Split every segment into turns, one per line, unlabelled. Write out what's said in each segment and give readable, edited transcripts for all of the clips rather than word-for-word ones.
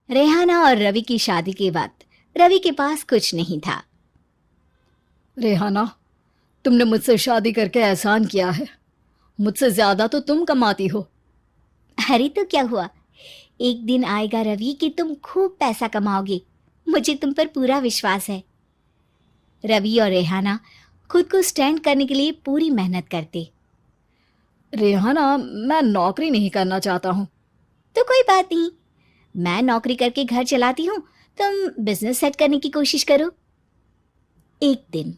रेहाना और रवि की शादी के बाद रवि के पास कुछ नहीं था।
रेहाना, तुमने मुझसे शादी करके एहसान किया है। मुझसे ज्यादा तो तुम कमाती हो।
अरे तो क्या हुआ, एक दिन आएगा रवि कि तुम खूब पैसा कमाओगे। मुझे तुम पर पूरा विश्वास है। रवि और रेहाना खुद को स्टैंड करने के लिए पूरी मेहनत करते।
रेहाना, मैं नौकरी नहीं करना चाहता हूँ।
तो कोई बात नहीं, मैं नौकरी करके घर चलाती हूँ, तुम बिजनेस सेट करने की कोशिश करो। एक दिन।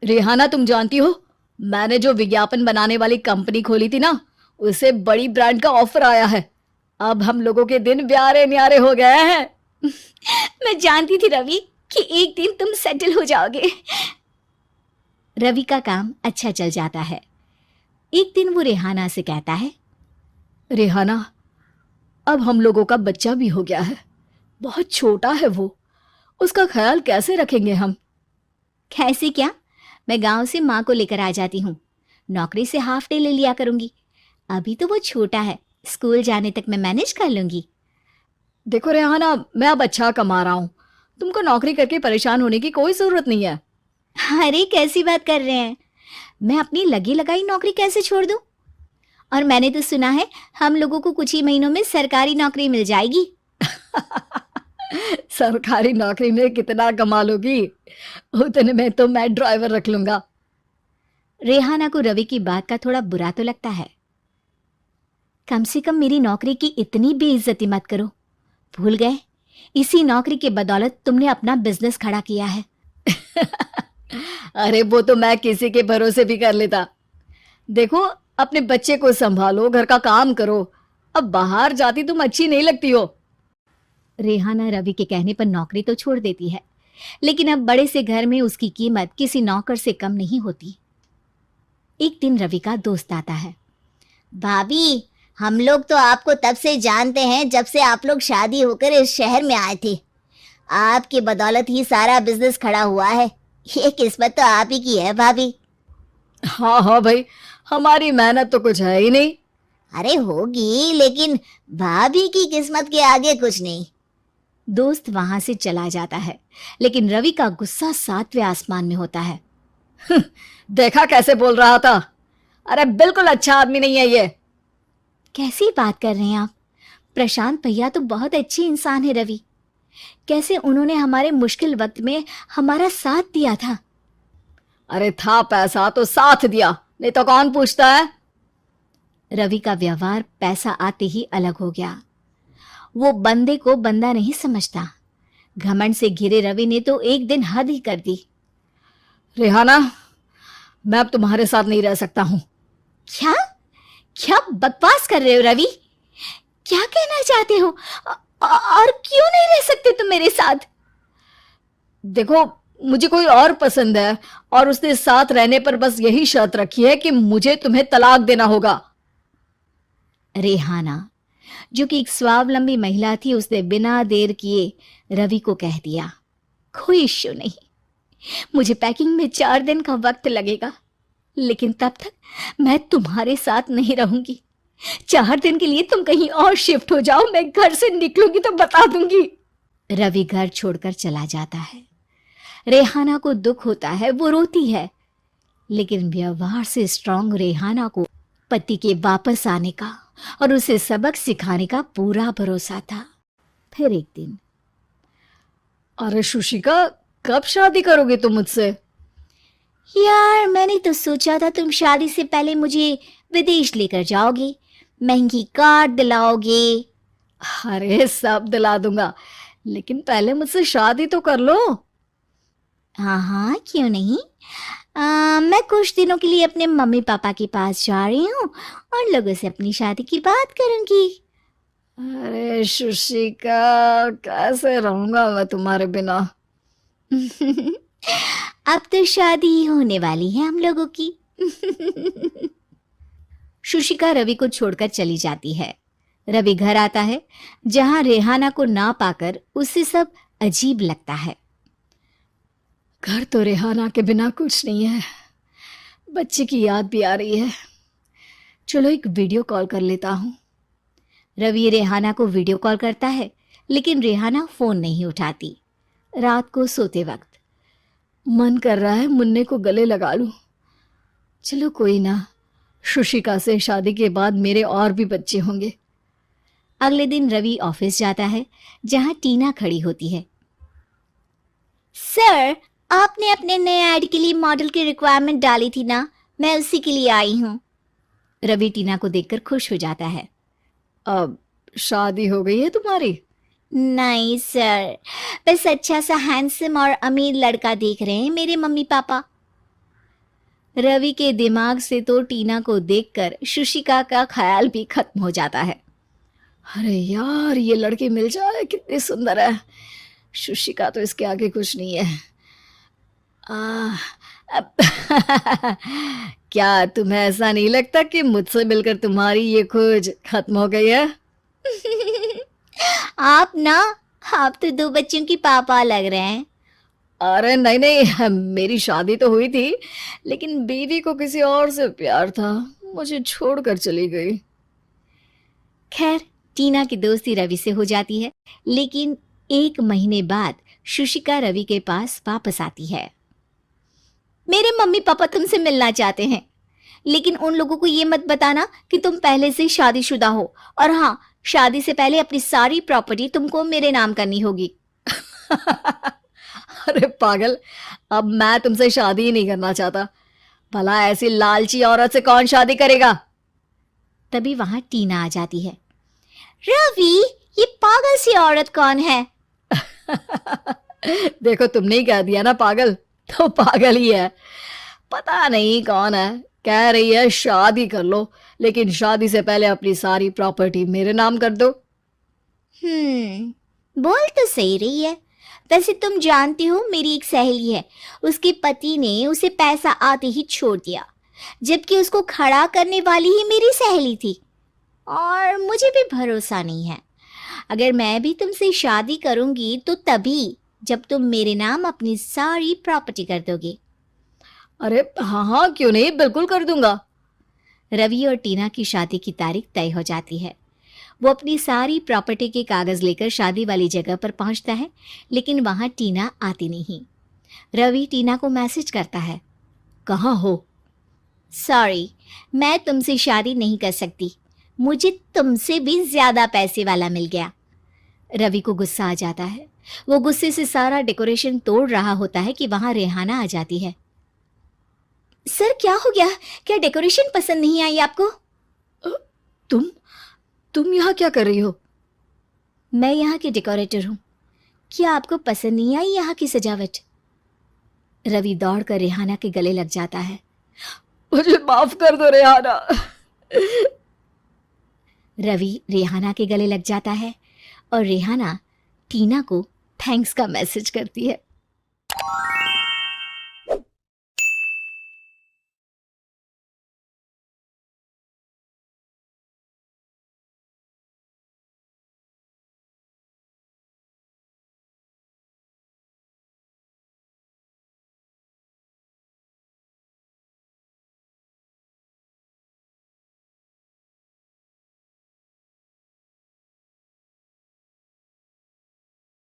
रेहाना, तुम जानती हो, मैंने जो विज्ञापन बनाने वाली कंपनी खोली थी ना, उसे बड़ी ब्रांड का ऑफर आया है। अब हम लोगों के दिन ब्यारे न्यारे हो गए हैं।
मैं जानती थी रवि कि एक दिन तुम सेटल हो जाओगे। रवि का काम अच्छा चल जाता है। एक दिन वो रेहाना से कहता है,
रेहाना, अब हम लोगों का बच्चा भी हो गया है। बहुत छोटा है वो। उसका ख्याल कैसे रखेंगे हम?
कैसे क्या, मैं गांव से माँ को लेकर आ जाती हूँ। नौकरी से हाफ डे ले लिया करूंगी। अभी तो वो छोटा है, स्कूल जाने तक मैं मैनेज कर लूंगी।
देखो रेहाना, मैं अब अच्छा कमा रहा हूँ। तुमको नौकरी करके परेशान होने की कोई जरूरत नहीं है।
अरे कैसी बात कर रहे हैं, मैं अपनी लगी लगाई नौकरी कैसे छोड़ दूं? और मैंने तो सुना है हम लोगों को कुछ ही महीनों में सरकारी नौकरी मिल जाएगी।
सरकारी नौकरी में कितना कमा लोगी? उतने में तो मैं ड्राइवर रख लूंगा।
रेहाना को रवि की बात का थोड़ा बुरा तो लगता है। कम से कम मेरी नौकरी की इतनी बेइज्जती मत करो। भूल गए, इसी नौकरी के बदौलत तुमने अपना बिजनेस खड़ा किया है।
अरे वो तो मैं किसी के भरोसे भी कर लेता। देखो, अपने बच्चे को संभालो, घर का काम करो। अब बाहर जाती तुम अच्छी नहीं लगती हो।
रेहाना रवि के कहने पर नौकरी तो छोड़ देती है, लेकिन अब बड़े से घर में उसकी कीमत किसी नौकर से कम नहीं होती। एक दिन रवि का दोस्त आता है। भाभी, हम लोग तो आपको तब से जानते हैं जब से आप लोग शादी होकर इस शहर में आए थे। आपकी बदौलत ही सारा बिजनेस खड़ा हुआ है। ये किस्मत तो आप ही की है भाभी।
हाँ हाँ भाई, हमारी मेहनत तो कुछ है ही नहीं।
अरे होगी, लेकिन भाभी की किस्मत के आगे कुछ नहीं। दोस्त वहां से चला जाता है, लेकिन रवि का गुस्सा सातवें आसमान में होता है।
देखा कैसे बोल रहा था? अरे बिल्कुल अच्छा आदमी नहीं है ये।
कैसी बात कर रहे हैं आप? प्रशांत भैया तो बहुत अच्छे इंसान है रवि। कैसे उन्होंने हमारे मुश्किल वक्त में हमारा साथ दिया था।
अरे था पैसा तो साथ दिया, नहीं तो कौन पूछता है।
रवि का व्यवहार पैसा आते ही अलग हो गया। वो बंदे को बंदा नहीं समझता। घमंड से घिरे रवि ने तो एक दिन हद ही कर दी।
रेहाना, मैं अब तुम्हारे साथ नहीं रह सकता हूँ।
क्या क्या बकवास कर रहे हो रवि? क्या कहना चाहते हो? और क्यों नहीं रह सकते तुम मेरे साथ?
देखो, मुझे कोई और पसंद है और उसने साथ रहने पर बस यही शर्त रखी है कि मुझे तुम्हें तलाक देना होगा।
रेहाना, जो कि एक स्वावलंबी महिला थी, उसने बिना देर किए रवि को कह दिया, कोई इश्यू नहीं, मुझे पैकिंग में 4 दिन का वक्त लगेगा, लेकिन तब तक मैं तुम्हारे साथ नहीं रहूंगी। 4 दिन के लिए तुम कहीं और शिफ्ट हो जाओ, मैं घर से निकलूंगी तो बता दूंगी। रवि घर छोड़कर चला जाता है। रेहाना को दुख होता है, वो रोती है, लेकिन व्यवहार से स्ट्रांग रेहाना को पति के वापस आने का और उसे सबक सिखाने का पूरा भरोसा था। फिर एक दिन,
अरे शुशिका, कब शादी करोगे तुम मुझसे?
यार मैंने तो सोचा था तुम शादी से पहले मुझे विदेश लेकर जाओगे, महंगी कार दिलाओगे।
अरे सब दिला दूंगा, लेकिन पहले मुझसे शादी तो कर लो।
हाँ हाँ, क्यों नहीं। मैं कुछ दिनों के लिए अपने मम्मी पापा के पास जा रही हूँ और लोगों से अपनी शादी की बात करूंगी।
अरे शुशिका, कैसे रहूंगा मैं तुम्हारे बिना?
अब तो शादी ही होने वाली है हम लोगों की। शुशिका रवि को छोड़कर चली जाती है। रवि घर आता है, जहां रेहाना को ना पाकर उसे सब अजीब लगता है।
घर तो रेहाना के बिना कुछ नहीं है। बच्चे की याद भी आ रही है। चलो एक वीडियो कॉल कर लेता हूँ।
रवि रेहाना को वीडियो कॉल करता है, लेकिन रेहाना फोन नहीं उठाती। रात को सोते वक्त
मन कर रहा है मुन्ने को गले लगा लूं। चलो कोई ना, शुशिका से शादी के बाद मेरे और भी बच्चे होंगे।
अगले दिन रवि ऑफिस जाता है, जहां टीना खड़ी होती है। सर, आपने अपने नए ऐड के लिए मॉडल की रिक्वायरमेंट डाली थी ना, मैं उसी के लिए आई हूँ। रवि टीना को देखकर खुश हो जाता है।
अब शादी हो गई है तुम्हारी?
नहीं सर, बस अच्छा सा हैंडसम और अमीर लड़का देख रहे हैं मेरे मम्मी पापा। रवि के दिमाग से तो टीना को देखकर शुशिका का ख्याल भी खत्म हो जाता है।
अरे यार, ये लड़की मिल जाए कितनी सुंदर है। शुशिका तो इसके आगे कुछ नहीं है। अब क्या तुम्हें ऐसा नहीं लगता कि मुझसे मिलकर तुम्हारी ये खोज खत्म हो गई है?
आप तो 2 बच्चों की पापा लग रहे हैं।
अरे नहीं नहीं, मेरी शादी तो हुई थी, लेकिन बीवी को किसी और से प्यार था, मुझे छोड़कर चली गई।
खैर, टीना की दोस्ती रवि से हो जाती है, लेकिन 1 महीने बाद शुशिका रवि के पास वापस आती है। मेरे मम्मी पापा तुमसे मिलना चाहते हैं, लेकिन उन लोगों को ये मत बताना कि तुम पहले से शादीशुदा हो, और हाँ, शादी से पहले अपनी सारी प्रॉपर्टी तुमको मेरे नाम करनी होगी।
अरे पागल, अब मैं तुमसे शादी ही नहीं करना चाहता। भला ऐसी लालची औरत से कौन शादी करेगा?
तभी वहां टीना आ जाती है। रवि, ये पागल सी औरत कौन है?
देखो, तुमने ही कह दिया ना पागल, तो पागल ही है। पता नहीं कौन है, कह रही है शादी कर लो, लेकिन शादी से पहले अपनी सारी प्रॉपर्टी मेरे नाम कर दो।
बोल तो सही रही है। वैसे तुम जानती हो, मेरी एक सहेली है, उसके पति ने उसे पैसा आते ही छोड़ दिया, जबकि उसको खड़ा करने वाली ही मेरी सहेली थी। और मुझे भी भरोसा नहीं है। अगर मैं भी तुमसे शादी करूंगी तो तभी जब तुम मेरे नाम अपनी सारी प्रॉपर्टी कर दोगे।
अरे हाँ हाँ, क्यों नहीं, बिल्कुल कर दूंगा।
रवि और टीना की शादी की तारीख तय हो जाती है। वो अपनी सारी प्रॉपर्टी के कागज लेकर शादी वाली जगह पर पहुंचता है, लेकिन वहां टीना आती नहीं। रवि टीना को मैसेज करता है।
कहाँ हो?
सॉरी, मैं तुमसे शादी नहीं कर सकती, मुझे तुमसे भी ज्यादा पैसे वाला मिल गया। रवि को गुस्सा आ जाता है। वो गुस्से से सारा डेकोरेशन तोड़ रहा होता है कि वहां रेहाना आ जाती है। सर, क्या हो गया? क्या डेकोरेशन पसंद नहीं आई आपको?
तुम यहाँ क्या कर रही हो?
मैं यहाँ की डेकोरेटर हूँ। क्या आपको पसंद नहीं आई यहाँ की सजावट? रवि दौड़कर रेहाना के गले लग जाता है।
मुझे माफ कर दो रेहाना।
रवि रेहाना के गले लग जाता है और रेहाना टीना को थैंक्स का मैसेज करती है।